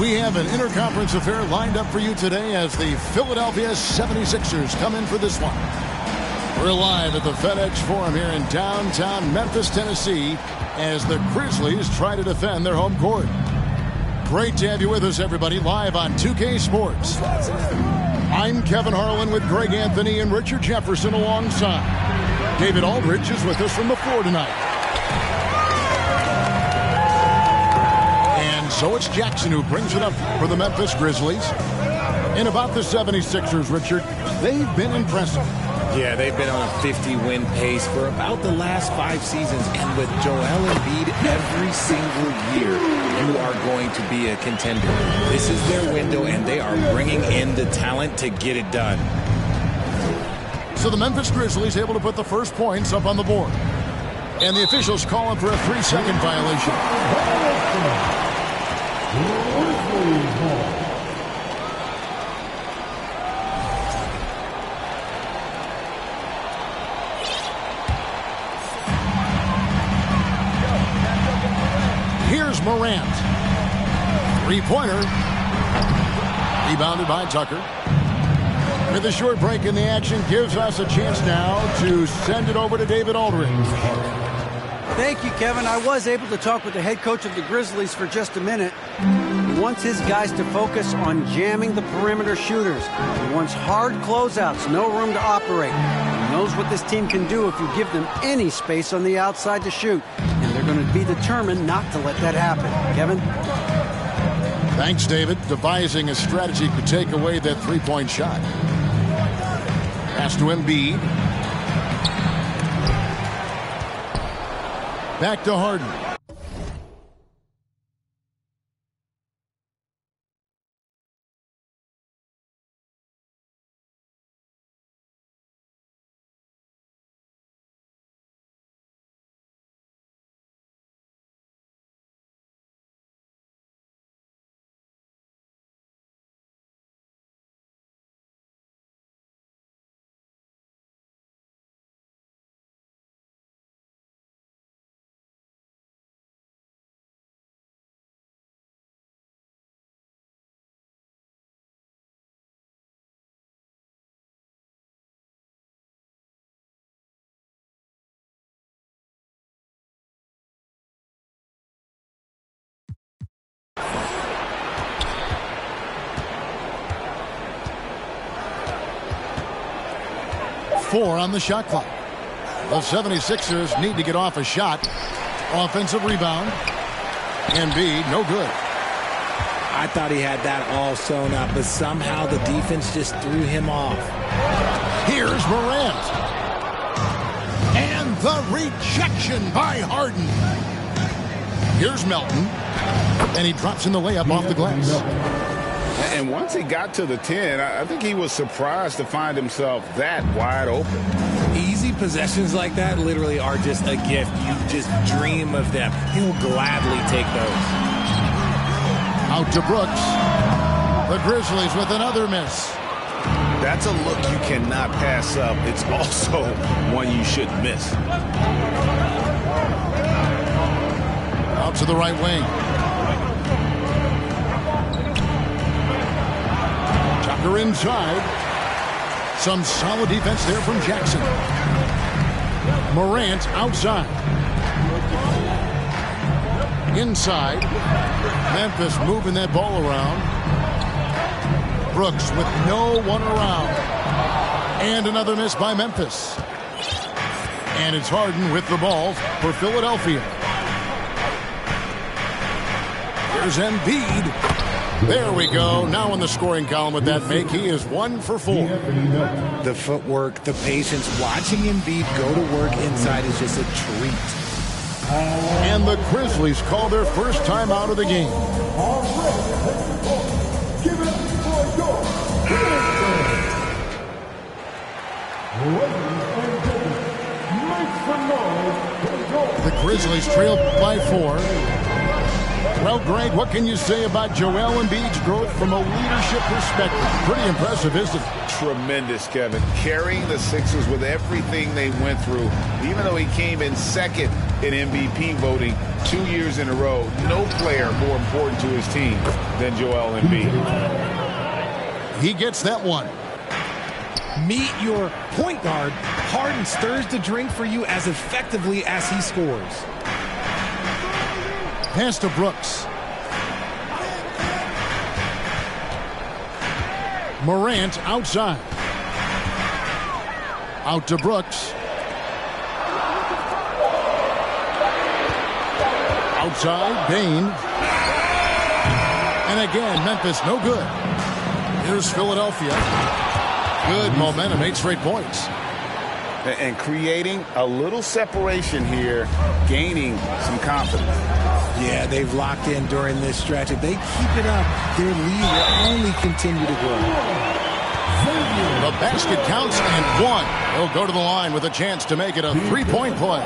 We have an interconference affair lined up for you today as the Philadelphia 76ers come in for this one. We're live at the FedEx Forum here in downtown Memphis, Tennessee, as the Grizzlies try to defend their home court. Great to have you with us, everybody, live on 2K Sports. I'm Kevin Harlan with Greg Anthony and Richard Jefferson alongside. David Aldridge is with us from the floor tonight. And so it's Jackson who brings it up for the Memphis Grizzlies. And about the 76ers, Richard, they've been impressive. Yeah, they've been on a 50-win pace for about the last 5 seasons. And with Joel Embiid every single year, you are going to be a contender. This is their window, and they are bringing in the talent to get it done. So the Memphis Grizzlies able to put the first points up on the board. And the officials call him for a 3-second violation. Here's Morant. 3-pointer. Rebounded by Tucker. With a short break in the action, gives us a chance now to send it over to David Aldridge. Thank you, Kevin. I was able to talk with the head coach of the Grizzlies for just a minute. He wants his guys to focus on jamming the perimeter shooters. He wants hard closeouts, no room to operate. He knows what this team can do if you give them any space on the outside to shoot. And they're going to be determined not to let that happen. Kevin? Thanks, David. Devising a strategy to take away that 3-point shot. Pass to Embiid. Back to Harden. Four on the shot clock. The 76ers need to get off a shot. Offensive rebound. Embiid, no good. I thought he had that all sewn up, but somehow the defense just threw him off. Here's Morant. And the rejection by Harden. Here's Melton. And he drops in the layup off the glass. And once he got to the 10, I think he was surprised to find himself that wide open. Easy possessions like that literally are just a gift. You just dream of them. He'll gladly take those. Out to Brooks. The Grizzlies with another miss. That's a look you cannot pass up. It's also one you shouldn't miss. Out to the right wing. Tucker inside. Some solid defense there from Jackson. Morant outside. Inside. Memphis moving that ball around. Brooks with no one around. And another miss by Memphis. And it's Harden with the ball for Philadelphia. Here's Embiid. There we go. Now in the scoring column with that make, he is 1 for 4. The footwork, the patience, watching Embiid go to work inside is just a treat. And the Grizzlies call their first time out of the game. The Grizzlies trail by 4. Well, Greg, what can you say about Joel Embiid's growth from a leadership perspective? Pretty impressive, isn't it? Tremendous, Kevin. Carrying the Sixers with everything they went through, even though he came in second in MVP voting 2 years in a row. No player more important to his team than Joel Embiid. He gets that one. Meet your point guard. Harden stirs the drink for you as effectively as he scores. Pass to Brooks. Morant outside. Out to Brooks. Outside, Bane. And again, Memphis no good. Here's Philadelphia. Good momentum, 8 straight points. And creating a little separation here, gaining some confidence. Yeah, they've locked in during this stretch. If they keep it up, their lead will only continue to grow. The basket counts and one. He'll go to the line with a chance to make it a 3-point play.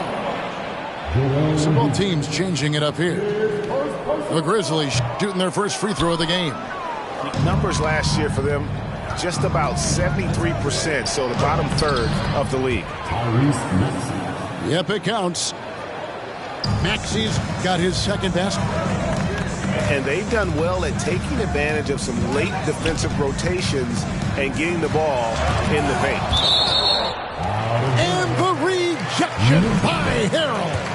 So both teams changing it up here. The Grizzlies shooting their first free throw of the game. Numbers last year for them, just about 73%, so the bottom third of the league. Yep, it counts. Maxey's got his second basket. And they've done well at taking advantage of some late defensive rotations and getting the ball in the paint. And the rejection by Harrell.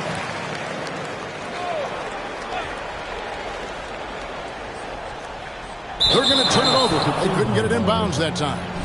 They're going to turn it over, but they couldn't get it inbounds that time.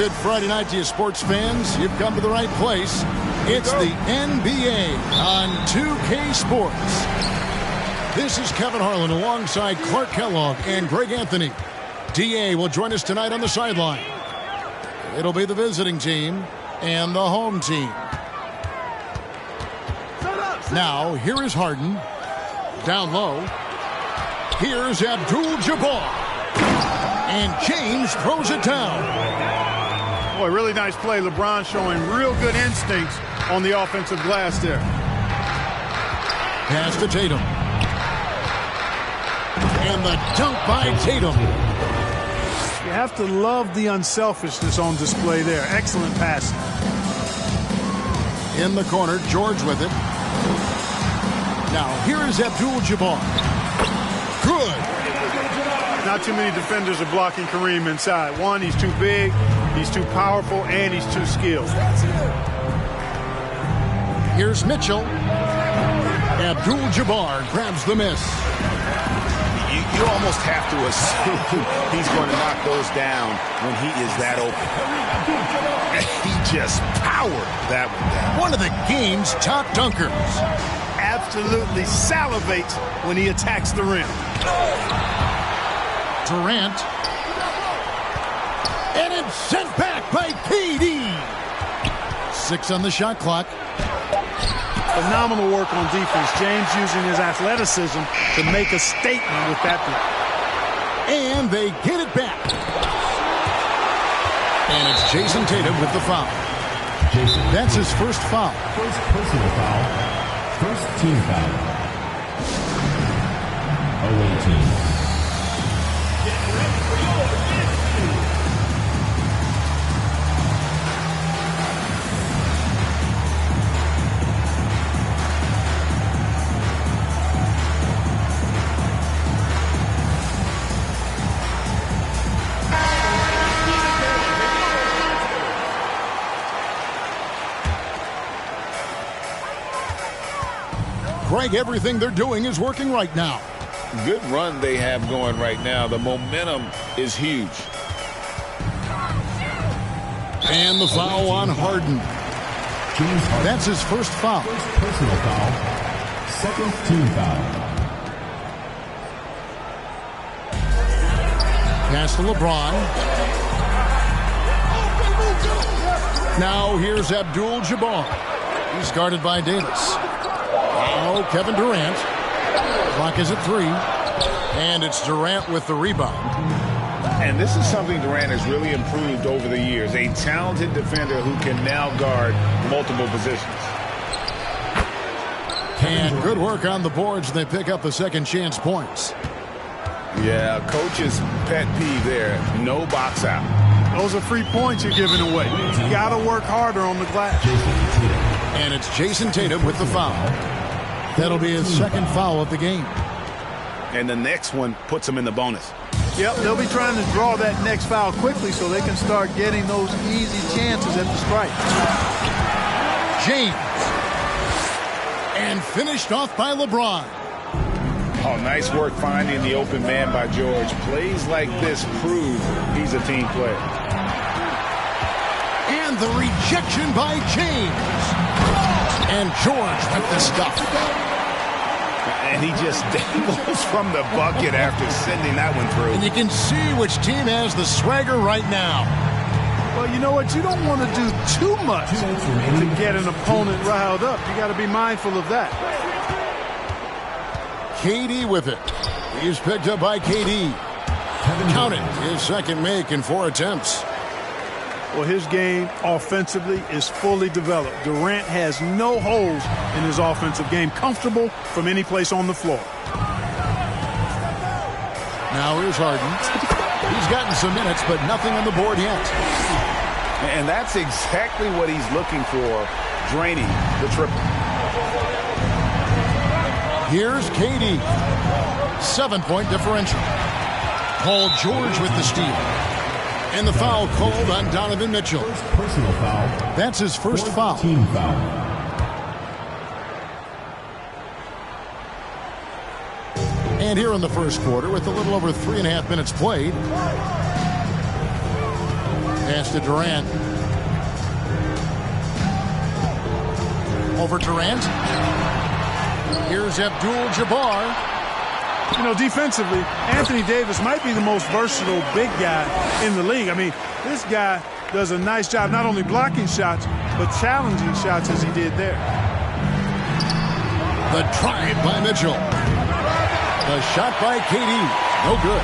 good Friday night to you, sports fans. You've come to the right place. It's the NBA on 2K Sports. This is Kevin Harlan alongside Clark Kellogg and Greg Anthony. DA will join us tonight on the sideline. It'll be the visiting team and the home team. Now, here is Harden. Down low. Here's Abdul-Jabbar. And James throws it down. Boy, really nice play. LeBron showing real good instincts on the offensive glass there. Pass to Tatum. And the dunk by Tatum. You have to love the unselfishness on display there. Excellent pass. In the corner, George with it. Now, here is Abdul-Jabbar. Good. Not too many defenders are blocking Kareem inside. One, he's too big, he's too powerful, and he's too skilled. Here's Mitchell. Abdul-Jabbar grabs the miss. You almost have to assume he's going to knock those down when he is that open. He just powered that one down. One of the game's top dunkers. Absolutely salivates when he attacks the rim. Durant. And it's sent back by KD. 6 on the shot clock. Phenomenal work on defense. James using his athleticism to make a statement with that block. And they get it back. And it's Jason Tatum with the foul. That's his first foul. First personal foul. First team foul. Away team. Greg, everything they're doing is working right now. Good run they have going right now. The momentum is huge. And the foul on Harden. That's his first foul. First personal foul. Second team foul. Pass to LeBron. Now here's Abdul-Jabbar. He's guarded by Davis. Now Kevin Durant. Clock is at 3. And it's Durant with the rebound. And this is something Durant has really improved over the years. A talented defender who can now guard multiple positions. And good work on the boards. They pick up the second chance points. Yeah, coach's pet peeve there. No box out. Those are free points you're giving away. You got to work harder on the glass. And it's Jason Tatum with the foul. That'll be his second foul of the game. And the next one puts him in the bonus. Yep, they'll be trying to draw that next foul quickly so they can start getting those easy chances at the strike. James. And finished off by LeBron. Oh, nice work finding the open man by George. Plays like this prove he's a team player. And the rejection by James. And George with the stuff. And he just dangles from the bucket after sending that one through. And you can see which team has the swagger right now. Well, you know what? You don't want to do too much to get an opponent riled up. You got to be mindful of that. KD with it. He's picked up by KD. Count it. His second make in 4 attempts. Well, his game offensively is fully developed. Durant has no holes in his offensive game. Comfortable from any place on the floor. Now here's Harden. He's gotten some minutes, but nothing on the board yet. And that's exactly what he's looking for, draining the triple. Here's KD. 7-point differential. Paul George with the steal. And the foul called on Donovan Mitchell. First personal foul. That's his first foul. Team foul. And here in the first quarter, with a little over 3.5 minutes played. Pass to Durant. Over Durant. Here's Abdul-Jabbar. You know, defensively, Anthony Davis might be the most versatile big guy in the league. I mean, this guy does a nice job not only blocking shots, but challenging shots as he did there. The drive by Mitchell. The shot by KD. No good.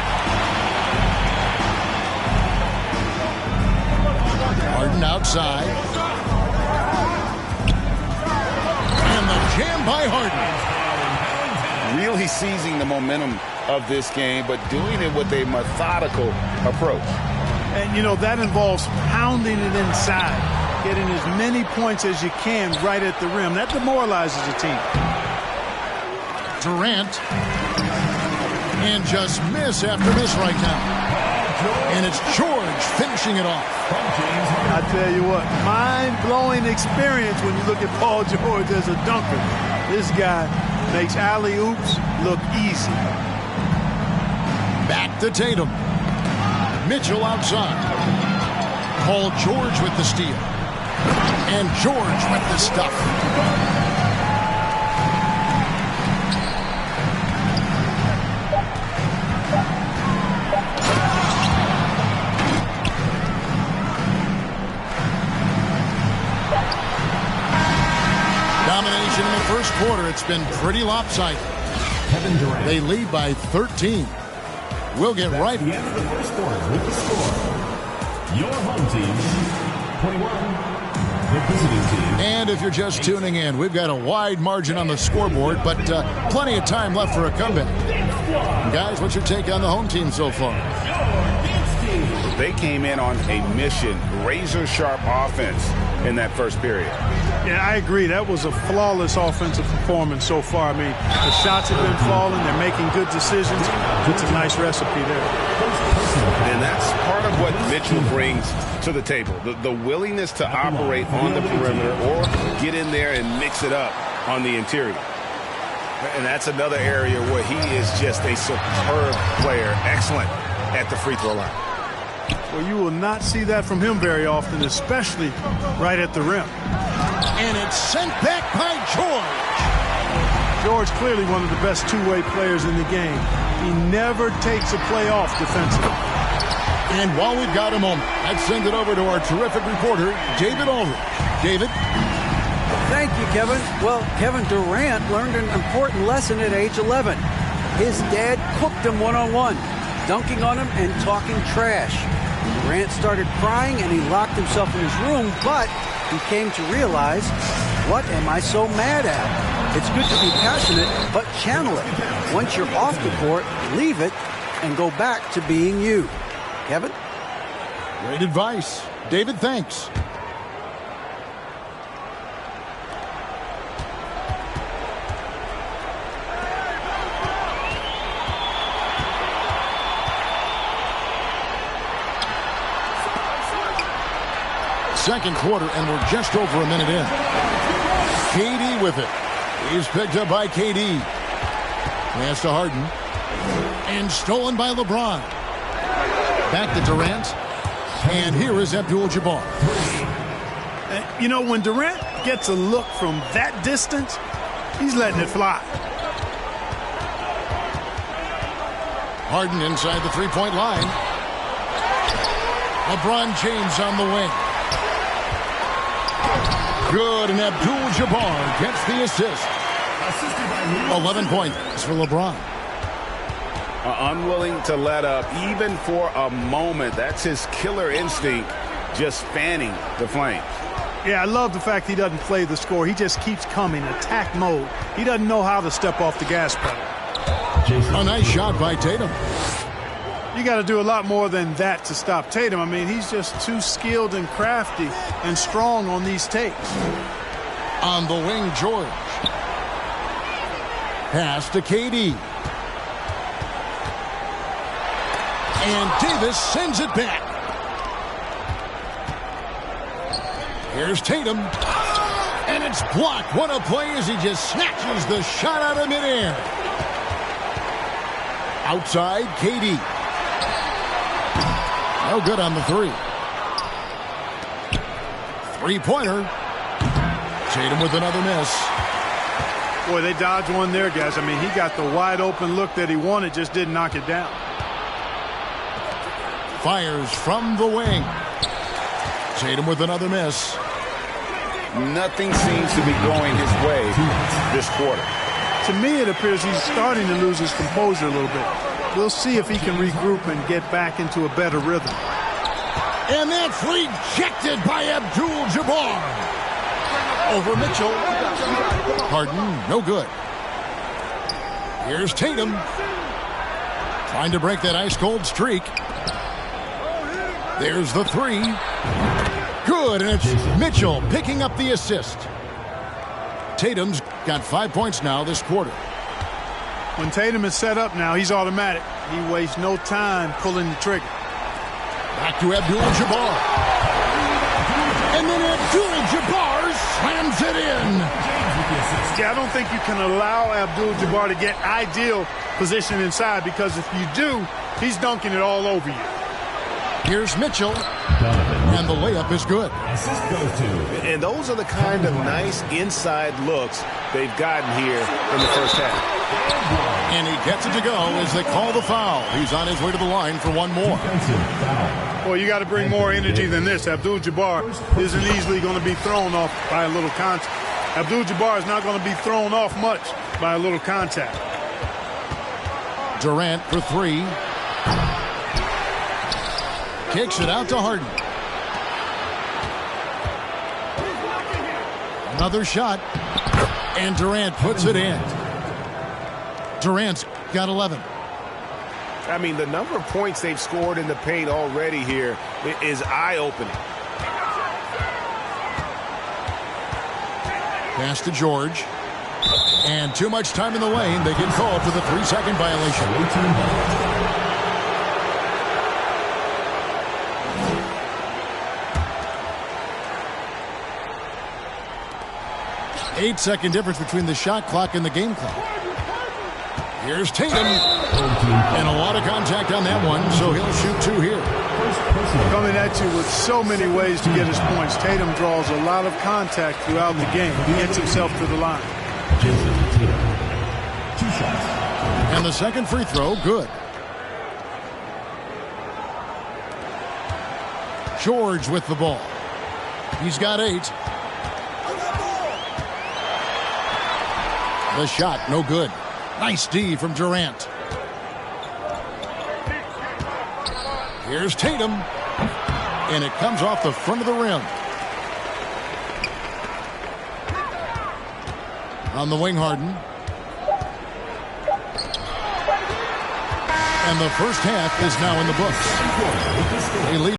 Harden outside. And the jam by Harden. Really seizing the momentum of this game, but doing it with a methodical approach. And, you know, that involves pounding it inside, getting as many points as you can right at the rim. That demoralizes a team. Durant. And just miss after miss right now. And it's George finishing it off. I tell you what, mind-blowing experience when you look at Paul George as a dunker. This guy makes alley-oops look easy. Back to Tatum. Mitchell outside. Paul George with the steal. And George with the stuff. Domination in the first quarter. It's been pretty lopsided. Kevin Durant. They lead by 13. We'll get right. The end of the first quarter with the score. Your home team, 21. The visiting team. And if you're just tuning in, we've got a wide margin on the scoreboard, but plenty of time left for a comeback. Guys, what's your take on the home team so far? They came in on a mission, razor-sharp offense in that first period. Yeah, I agree. That was a flawless offensive performance so far. I mean, the shots have been falling. They're making good decisions. It's a nice recipe there. And that's part of what Mitchell brings to the table, the willingness to operate on the perimeter or get in there and mix it up on the interior. And that's another area where he is just a superb player, excellent at the free throw line. Well, you will not see that from him very often, especially right at the rim. And it's sent back by George. George clearly one of the best two-way players in the game. He never takes a play off defensively. And while we've got a moment, I'd send it over to our terrific reporter, David Aldridge. David? Thank you, Kevin. Well, Kevin Durant learned an important lesson at age 11. His dad cooked him one-on-one, dunking on him and talking trash. Durant started crying and he locked himself in his room, but he came to realize, what am I so mad at? It's good to be passionate, but channel it. Once you're off the court, leave it and go back to being you. Kevin? Great advice. David, thanks. Second quarter, and we're just over a minute in. KD with it. He's picked up by KD. Pass to Harden. And stolen by LeBron. Back to Durant. And here is Abdul-Jabbar. You know, when Durant gets a look from that distance, he's letting it fly. Harden inside the three-point line. LeBron James on the wing. Good, and Abdul-Jabbar gets the assist. 11 points for LeBron. Unwilling to let up even for a moment. That's his killer instinct, just fanning the flames. Yeah, I love the fact he doesn't play the score. He just keeps coming, attack mode. He doesn't know how to step off the gas pedal. A nice shot by Tatum. You got to do a lot more than that to stop Tatum. I mean, he's just too skilled and crafty and strong on these takes. On the wing, George. Pass to KD. And Davis sends it back. Here's Tatum. And it's blocked. What a play as he just snatches the shot out of midair. Outside, KD. No good on the three. Three-pointer. Tatum with another miss. Boy, they dodged one there, guys. I mean, he got the wide open look that he wanted, just didn't knock it down. Fires from the wing. Tatum with another miss. Nothing seems to be going his way this quarter. To me, it appears he's starting to lose his composure a little bit. We'll see if he can regroup and get back into a better rhythm. And that's rejected by Abdul-Jabbar. Over Mitchell. Harden, no good. Here's Tatum. Trying to break that ice-cold streak. There's the three. Good, and it's Mitchell picking up the assist. Tatum's got 5 points now this quarter. When Tatum is set up now, he's automatic. He wastes no time pulling the trigger. Back to Abdul-Jabbar. And then Abdul-Jabbar slams it in. Yeah, I don't think you can allow Abdul-Jabbar to get ideal position inside, because if you do, he's dunking it all over you. Here's Mitchell. And the layup is good. And those are the kind of nice inside looks they've gotten here in the first half. And he gets it to go as they call the foul. He's on his way to the line for one more. Well, you got to bring more energy than this. Abdul-Jabbar isn't easily going to be thrown off by a little contact. Abdul-Jabbar is not going to be thrown off much by a little contact. Durant for three. Kicks it out to Harden. Another shot. And Durant puts it in. Durant's got 11. I mean, the number of points they've scored in the paint already here is eye-opening. Pass to George. And too much time in the lane. They get called for the 3-second violation. 8-second difference between the shot clock and the game clock. Here's Tatum. And a lot of contact on that one, so he'll shoot two here. Coming at you with so many ways to get his points. Tatum draws a lot of contact throughout the game. He gets himself to the line. And the second free throw, good. George with the ball. He's got 8. The shot, no good. Nice D from Durant. Here's Tatum. And it comes off the front of the rim. On the wing, Harden. And the first half is now in the books. They lead